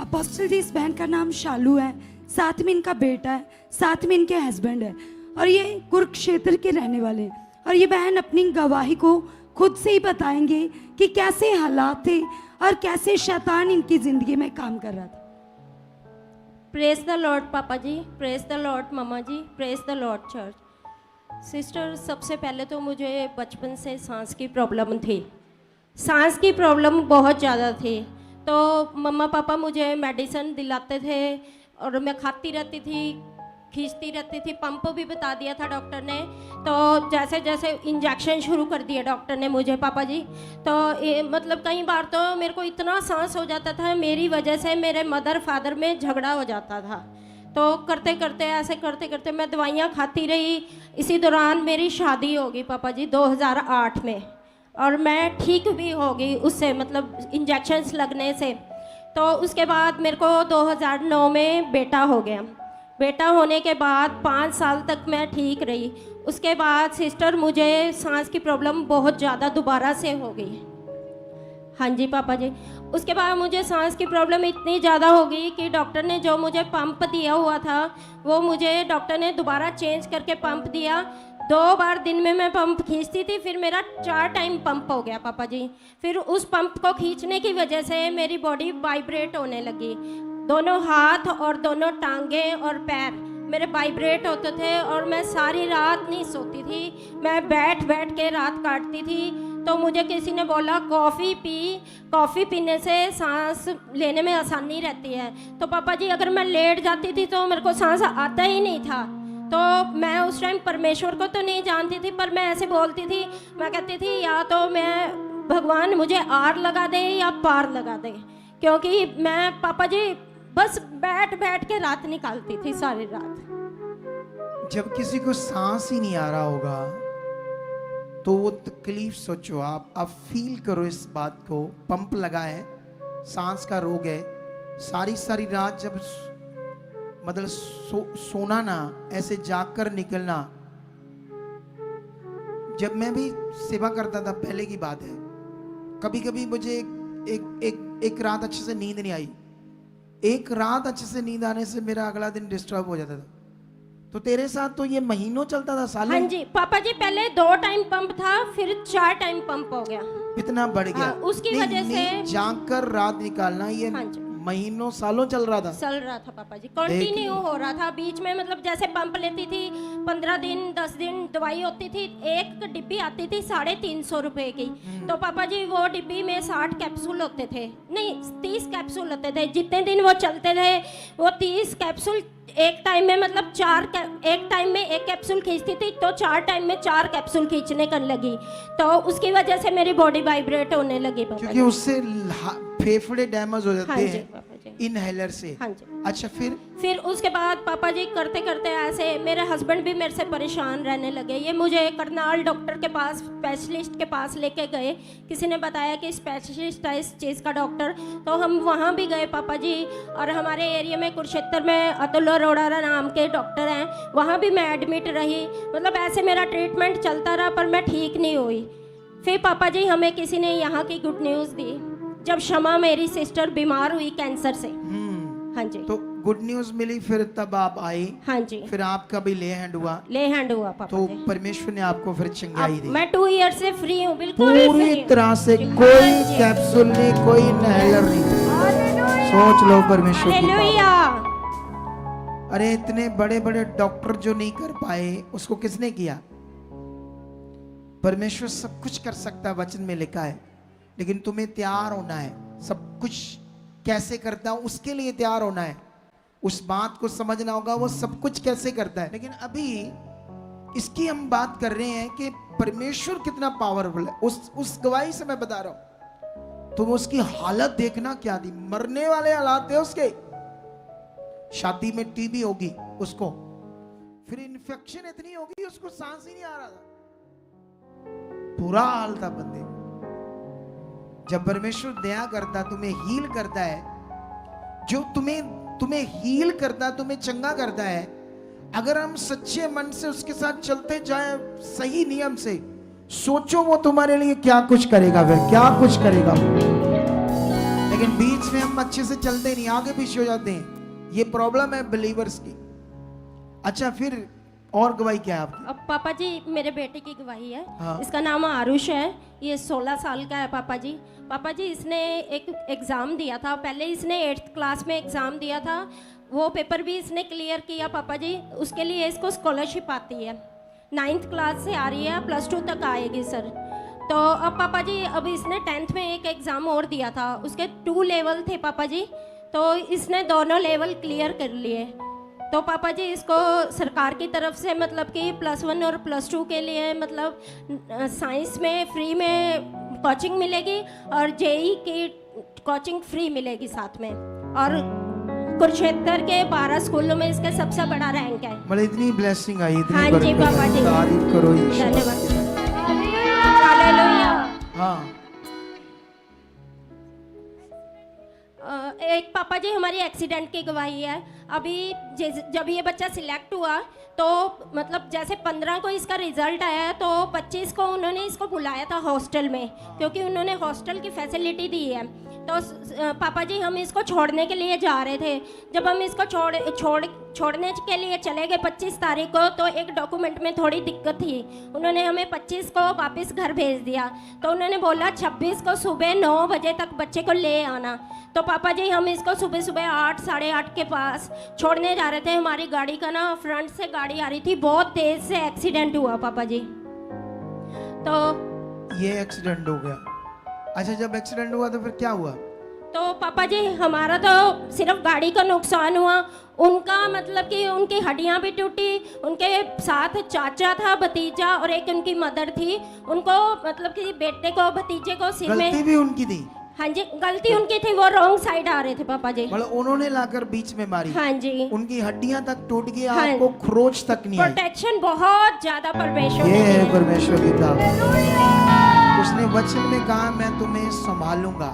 Apostle जी, इस बहन का नाम शालू है, साथ में इनका बेटा है, साथ में इनके हस्बैंड है और ये कुरुक्षेत्र के रहने वाले हैं। और ये बहन अपनी गवाही को खुद से ही बताएंगे कि कैसे हालात थे और कैसे शैतान इनकी ज़िंदगी में काम कर रहा था। प्रेज द लॉर्ड पापा जी, प्रेज द लॉर्ड मम्मा जी, praise the lord church. Sister, सबसे पहले तो मुझे बचपन से सांस की प्रॉब्लम थी, सांस की प्रॉब्लम बहुत ज़्यादा थी। तो मम्मा पापा मुझे मेडिसिन दिलाते थे और मैं खाती रहती थी, खींचती रहती थी। पंप भी बता दिया था डॉक्टर ने, तो जैसे जैसे इंजेक्शन शुरू कर दिए डॉक्टर ने मुझे पापा जी, तो मतलब कई बार तो मेरे को इतना सांस हो जाता था, मेरी वजह से मेरे मदर फादर में झगड़ा हो जाता था। तो करते करते ऐसे करते करते मैं दवाइयाँ खाती रही। इसी दौरान मेरी शादी हो गई पापा जी 2008 में, और मैं ठीक भी हो गई उससे, मतलब इंजेक्शन्स लगने से। तो उसके बाद मेरे को 2009 में बेटा हो गया। बेटा होने के बाद 5 साल तक मैं ठीक रही। उसके बाद सिस्टर मुझे सांस की प्रॉब्लम बहुत ज़्यादा दोबारा से हो गई। हाँ जी पापा जी। उसके बाद मुझे सांस की प्रॉब्लम इतनी ज़्यादा हो गई कि डॉक्टर ने जो मुझे पंप दिया हुआ था वो मुझे डॉक्टर ने दोबारा चेंज करके पंप दिया। 2 बार दिन में मैं पंप खींचती थी, फिर मेरा 4 टाइम पंप हो गया पापा जी। फिर उस पंप को खींचने की वजह से मेरी बॉडी वाइब्रेट होने लगी। दोनों हाथ और दोनों टांगे और पैर मेरे वाइब्रेट होते थे और मैं सारी रात नहीं सोती थी, मैं बैठ बैठ के रात काटती थी। तो मुझे किसी ने बोला कॉफ़ी पी, कॉफ़ी पीने से सांस लेने में आसानी रहती है। तो पापा जी अगर मैं लेट जाती थी तो मेरे को सांस आता ही नहीं था। तो मैं उस टाइम परमेश्वर को तो नहीं जानती थी, पर मैं ऐसे बोलती थी, मैं कहती थी या तो मैं भगवान मुझे आर लगा दे या पार लगा दे, क्योंकि मैं पापा जी बस बैठ बैठ के रात निकालती थी सारी रात। जब किसी को सांस ही नहीं आ रहा होगा तो वो तकलीफ सोचो, आप फील करो इस बात को। पंप लगा है, सांस का रोग है, सारी सारी रात जब मतलब सोना ना, ऐसे जागकर निकलना। जब मैं भी सेवा करता था पहले की बात है, कभी कभी मुझे एक रात अच्छे से नींद नहीं आई। एक रात अच्छे से नींद आने से मेरा अगला दिन डिस्टर्ब हो जाता था। तो तेरे साथ तो ये महीनों चलता था, सालों? हाँ जी पापा जी, पहले 2 टाइम पंप था, फिर 4 टाइम पंप हो गया। इतना बढ़ गया। हाँ, उसकी वजह से जागकर रात निकालना ये हाँ जी, महीनों सालों चल रहा था। चल रहा था पापा जी, कंटिन्यू हो रहा था। बीच में मतलब जैसे पंप लेती थी 15 दिन 10 दिन दवाई होती थी, एक डिब्बी आती थी 350 रुपए की। तो पापा जी वो डिब्बी में 60 कैप्सूल होते थे, नहीं 30 कैप्सूल होते थे। जितने दिन वो चलते थे वो 30 कैप्सूल एक टाइम में, मतलब एक टाइम में 1 कैप्सूल खींचती थी तो 4 टाइम में 4 कैप्सूल खींचने कर लगी। तो उसकी वजह से मेरी बॉडी वाइब्रेट होने लगी पापा, क्योंकि उससे फेफड़े डैमेज हो जाते हैं इनहेलर से। हाँ जी। अच्छा, फिर उसके बाद पापा जी करते करते ऐसे मेरे हस्बैंड भी मेरे से परेशान रहने लगे। ये मुझे करनाल डॉक्टर के पास, स्पेशलिस्ट के पास लेके गए। किसी ने बताया कि स्पेशलिस्ट है इस चीज़ का डॉक्टर, तो हम वहाँ भी गए पापा जी। और हमारे एरिया में कुरुक्षेत्र में अतुल अरोड़ा नाम के डॉक्टर हैं, वहाँ भी मैं एडमिट रही। मतलब ऐसे मेरा ट्रीटमेंट चलता रहा, पर मैं ठीक नहीं हुई। फिर पापा जी हमें किसी ने यहाँ की गुड न्यूज़ दी, जब शमा मेरी सिस्टर बीमार हुई कैंसर से। हाँ जी। तो गुड न्यूज मिली, फिर तब आप आई। हाँ जी। फिर आपका भी ले हैंड हुआ पापा तो जी। परमेश्वर ने आपको फिर चंगाई दी। मैं 2 ईयर से फ्री हूँ, बिल्कुल पूरी तरह से, कोई कैप्सूल नहीं, कोई इनहेलर नहीं। सोच लो परमेश्वर की बात। अरे इतने बड़े बड़े डॉक्टर जो नहीं कर पाए, उसको किसने किया? परमेश्वर सब कुछ कर सकता है, वचन में लिखा है। लेकिन तुम्हें तैयार होना है। सब कुछ कैसे करता हूं उसके लिए तैयार होना है, उस बात को समझना होगा वो सब कुछ कैसे करता है। लेकिन अभी इसकी हम बात कर रहे हैं कि परमेश्वर कितना पावरफुल है। उस गवाही से मैं बता रहा हूं। तुम उसकी हालत देखना क्या थी, मरने वाले हालात थे उसके। शादी में टीबी होगी उसको, फिर इन्फेक्शन इतनी होगी उसको सांस ही नहीं आ रहा था, बुरा हाल था बंदे। जब परमेश्वर दया करता, तुम्हें हील करता है, जो तुम्हें हील करता, तुम्हें चंगा करता है, अगर हम सच्चे मन से उसके साथ चलते जाएं, सही नियम से, सोचो वो तुम्हारे लिए क्या कुछ करेगा, फिर क्या कुछ करेगा। लेकिन बीच में हम अच्छे से चलते नहीं, आगे पीछे हो जाते हैं। ये प्रॉब्लम है बिलीवर्स की। अच्छा, फिर और गवाही क्या है आपकी? अब पापा जी मेरे बेटे की गवाही है। हाँ। इसका नाम आरुष है, ये 16 साल का है पापा जी। पापा जी इसने एक एग्ज़ाम दिया था, पहले इसने 8th क्लास में एग्ज़ाम दिया था, वो पेपर भी इसने क्लियर किया पापा जी। उसके लिए इसको स्कॉलरशिप आती है, 9th क्लास से आ रही है, +2 तक आएगी सर। तो अब पापा जी अब इसने 10th में एक एग्ज़ाम और दिया था, उसके 2 लेवल थे पापा जी, तो इसने दोनों लेवल क्लियर कर लिए। तो पापा जी इसको सरकार की तरफ से मतलब कि +1 और +2 के लिए मतलब साइंस में फ्री में कोचिंग मिलेगी और जेई की कोचिंग फ्री मिलेगी साथ में। और कुरुक्षेत्र के 12 स्कूलों में इसका सबसे बड़ा रैंक है। मतलब इतनी ब्लेसिंग आई, इतनी हाँ जी बरकत पापा आई। जी, तारीफ करो यीशु। धन्यवाद। हालेलुया। हाँ, एक पापा जी हमारी एक्सीडेंट की गवाही है। अभी जब ये बच्चा सिलेक्ट हुआ तो मतलब जैसे 15 को इसका रिजल्ट आया तो 25 को उन्होंने इसको बुलाया था हॉस्टल में, क्योंकि उन्होंने हॉस्टल की फैसिलिटी दी है। तो पापा जी हम इसको छोड़ने के लिए जा रहे थे। जब हम इसको छोड़ने के लिए चले गए 25 तारीख को, तो एक डॉक्यूमेंट में थोड़ी दिक्कत थी। उन्होंने हमें 25 को वापस घर भेज दिया। तो उन्होंने बोला 26 को सुबह 9 बजे तक बच्चे को ले आना। तो पापा जी हम इसको सुबह सुबह 8 साढ़े 8 के पास छोड़ने जा रहे थे। हमारी गाड़ी का ना फ्रंट से गाड़ी आ रही थी, बहुत तेज से एक्सीडेंट हुआ पापा जी। तो ये एक्सीडेंट हो गया। अच्छा, जब एक्सीडेंट हुआ तो फिर क्या हुआ? तो पापा जी हमारा तो सिर्फ गाड़ी का नुकसान हुआ, उनका मतलब कि उनकी हड्डियां भी टूटी। उनके साथ चाचा था, भतीजा और एक उनकी मदर थी। उनको मतलब कि बेटे को भतीजे को सिर में, गलती भी उनकी थी? हाँ जी गलती उनकी थी, वो रॉन्ग साइड आ रहे थे पापा जी। मतलब उन्होंने लाकर बीच में मारी? हाँ जी। उनकी हड्डियां तक टूट गई, हाँ। आपको खरोच तक नहीं आई। प्रोटेक्शन बहुत ज्यादा परमेश्वर ये ने है दी। परमेश्वर की ताकत। उसने वचन में कहा मैं तुम्हें संभालूंगा।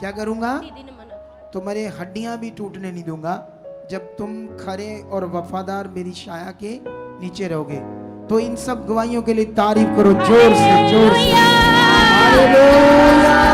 क्या करूंगा? दीदी ने मना। तुम्हारी हड्डियां भी टूटने नहीं दूंगा जब तुम खरे और वफादार मेरी छाया के नीचे रहोगे। तो इन सब गवाहियों के लिए तारीफ करो जोर से, जोर से। हालेलुया।